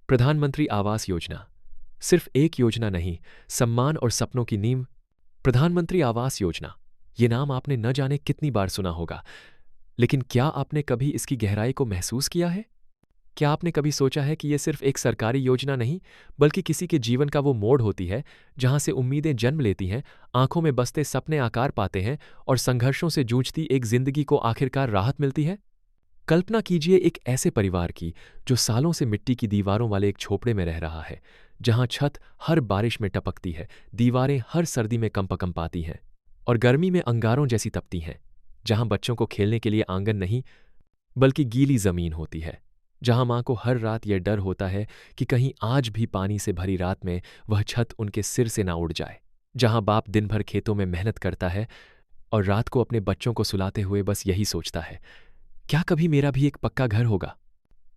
प्रधानमंत्री आवास योजना सिर्फ एक योजना नहीं, सम्मान और सपनों की नींव। प्रधानमंत्री आवास योजना, ये नाम आपने न जाने कितनी बार सुना होगा, लेकिन क्या आपने कभी इसकी गहराई को महसूस किया है? क्या आपने कभी सोचा है कि ये सिर्फ एक सरकारी योजना नहीं, बल्कि किसी के जीवन का वो मोड़ होती है जहां से उम्मीदें जन्म लेती हैं, आंखों में बसते सपने आकार पाते हैं और संघर्षों से जूझती एक जिंदगी को आखिरकार राहत मिलती है? कल्पना कीजिए एक ऐसे परिवार की जो सालों से मिट्टी की दीवारों वाले एक झोपड़े में रह रहा है, जहां छत हर बारिश में टपकती है, दीवारें हर सर्दी में कंपकंपाती हैं और गर्मी में अंगारों जैसी तपती हैं, जहां बच्चों को खेलने के लिए आंगन नहीं बल्कि गीली जमीन होती है, जहां मां को हर रात यह डर होता है कि कहीं आज भी पानी से भरी रात में वह छत उनके सिर से ना उड़ जाए, जहां बाप दिन भर खेतों में मेहनत करता है और रात को अपने बच्चों को सुलाते हुए बस यही सोचता है, क्या कभी मेरा भी एक पक्का घर होगा?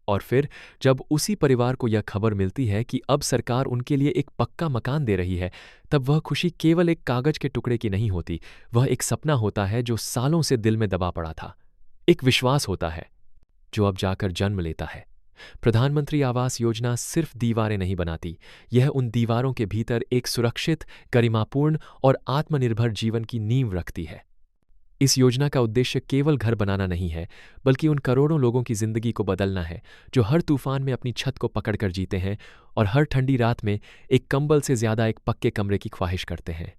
और फिर जब उसी परिवार को यह खबर मिलती है कि अब सरकार उनके लिए एक पक्का मकान दे रही है, तब वह खुशी केवल एक कागज के टुकड़े की नहीं होती, वह एक सपना होता है जो सालों से दिल में दबा पड़ा था। एक विश्वास होता है जो अब जाकर जन्म लेता है। प्रधानमंत्री आवास योजना सिर्फ दीवारें नहीं बनाती, यह उन दीवारों के भीतर एक सुरक्षित, गरिमापूर्ण और आत्मनिर्भर जीवन की नींव रखती है। इस योजना का उद्देश्य केवल घर बनाना नहीं है, बल्कि उन करोड़ों लोगों की जिंदगी को बदलना है जो हर तूफान में अपनी छत को पकड़कर जीते हैं और हर ठंडी रात में एक कंबल से ज्यादा एक पक्के कमरे की ख्वाहिश करते हैं।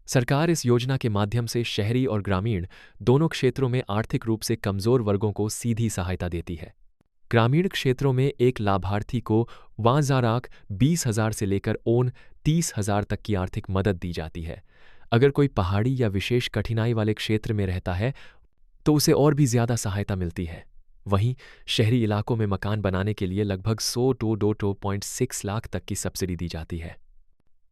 सरकार इस योजना के माध्यम से शहरी और ग्रामीण दोनों क्षेत्रों में आर्थिक रूप से कमजोर वर्गों को सीधी सहायता देती है। ग्रामीण क्षेत्रों में एक लाभार्थी को 20,000 से लेकर 30,000 तक की आर्थिक मदद दी जाती है। अगर कोई पहाड़ी या विशेष कठिनाई वाले क्षेत्र में रहता है तो उसे और भी ज्यादा सहायता मिलती है। वहीं शहरी इलाकों में मकान बनाने के लिए लगभग 100.6 लाख तक की सब्सिडी दी जाती है।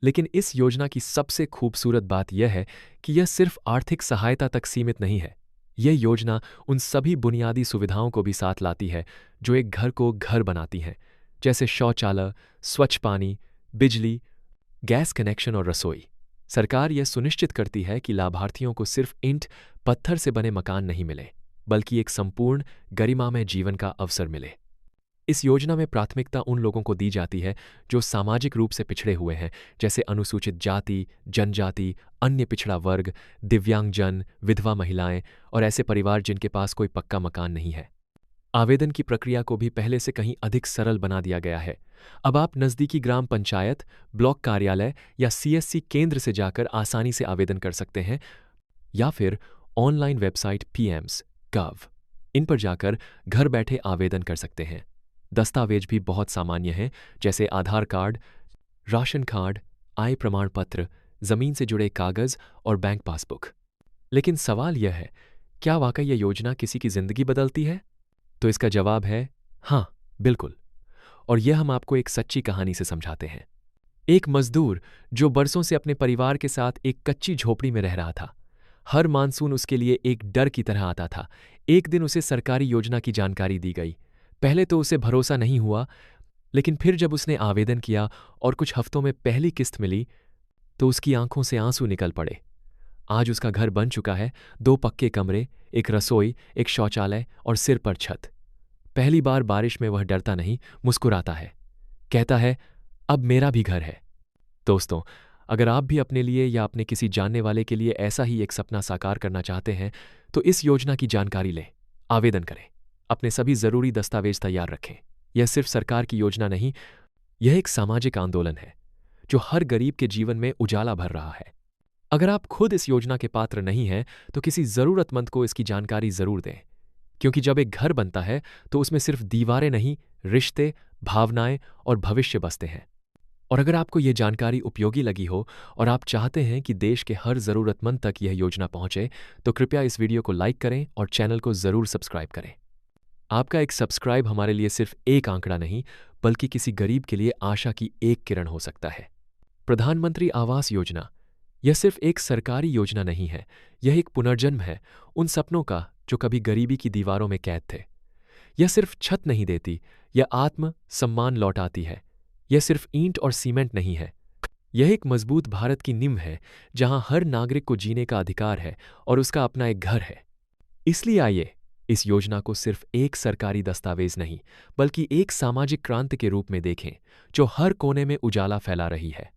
लेकिन इस योजना की सबसे खूबसूरत बात यह है कि यह सिर्फ आर्थिक सहायता तक सीमित नहीं है। यह योजना उन सभी बुनियादी सुविधाओं को भी साथ लाती है जो एक घर को घर बनाती हैं, जैसे शौचालय, स्वच्छ पानी, बिजली, गैस कनेक्शन और रसोई। सरकार यह सुनिश्चित करती है कि लाभार्थियों को सिर्फ ईंट पत्थर से बने मकान नहीं मिले, बल्कि एक संपूर्ण गरिमामय जीवन का अवसर मिले। इस योजना में प्राथमिकता उन लोगों को दी जाती है जो सामाजिक रूप से पिछड़े हुए हैं, जैसे अनुसूचित जाति, जनजाति, अन्य पिछड़ा वर्ग, दिव्यांगजन, विधवा महिलाएं और ऐसे परिवार जिनके पास कोई पक्का मकान नहीं है। आवेदन की प्रक्रिया को भी पहले से कहीं अधिक सरल बना दिया गया है। अब आप नज़दीकी ग्राम पंचायत, ब्लॉक कार्यालय या सीएससी केंद्र से जाकर आसानी से आवेदन कर सकते हैं, या फिर ऑनलाइन वेबसाइट PMs.gov इन पर जाकर घर बैठे आवेदन कर सकते हैं। दस्तावेज भी बहुत सामान्य हैं, जैसे आधार कार्ड, राशन कार्ड, आय प्रमाण पत्र, जमीन से जुड़े कागज और बैंक पासबुक। लेकिन सवाल यह है, क्या वाकई यह योजना किसी की जिंदगी बदलती है? तो इसका जवाब है हाँ, बिल्कुल। और यह हम आपको एक सच्ची कहानी से समझाते हैं। एक मजदूर जो बरसों से अपने परिवार के साथ एक कच्ची झोपड़ी में रह रहा था। हर मानसून उसके लिए एक डर की तरह आता था। एक दिन उसे सरकारी योजना की जानकारी दी गई। पहले तो उसे भरोसा नहीं हुआ, लेकिन फिर जब उसने आवेदन किया और कुछ हफ्तों में पहली किस्त मिली, तो उसकी आंखों से आंसू निकल पड़े। आज उसका घर बन चुका है, 2 पक्के कमरे, एक रसोई, एक शौचालय और सिर पर छत। पहली बार बारिश में वह डरता नहीं, मुस्कुराता है, कहता है, अब मेरा भी घर है। दोस्तों, अगर आप भी अपने लिए या अपने किसी जानने वाले के लिए ऐसा ही एक सपना साकार करना चाहते हैं, तो इस योजना की जानकारी लें, आवेदन करें, अपने सभी जरूरी दस्तावेज तैयार रखें। यह सिर्फ सरकार की योजना नहीं, यह एक सामाजिक आंदोलन है जो हर गरीब के जीवन में उजाला भर रहा है। अगर आप खुद इस योजना के पात्र नहीं हैं, तो किसी जरूरतमंद को इसकी जानकारी जरूर दें, क्योंकि जब एक घर बनता है तो उसमें सिर्फ दीवारें नहीं, रिश्ते, भावनाएं और भविष्य बसते हैं। और अगर आपको यह जानकारी उपयोगी लगी हो और आप चाहते हैं कि देश के हर जरूरतमंद तक यह योजना पहुंचे, तो कृपया इस वीडियो को लाइक करें और चैनल को जरूर सब्सक्राइब करें। आपका एक सब्सक्राइब हमारे लिए सिर्फ एक आंकड़ा नहीं, बल्कि किसी गरीब के लिए आशा की एक किरण हो सकता है। प्रधानमंत्री आवास योजना यह सिर्फ एक सरकारी योजना नहीं है, यह एक पुनर्जन्म है उन सपनों का जो कभी गरीबी की दीवारों में कैद थे। यह सिर्फ छत नहीं देती, यह आत्म सम्मान लौटाती है। यह सिर्फ ईंट और सीमेंट नहीं है, यह एक मजबूत भारत की नींव है जहां हर नागरिक को जीने का अधिकार है और उसका अपना एक घर है। इसलिए आइए इस योजना को सिर्फ एक सरकारी दस्तावेज नहीं, बल्कि एक सामाजिक क्रांति के रूप में देखें, जो हर कोने में उजाला फैला रही है।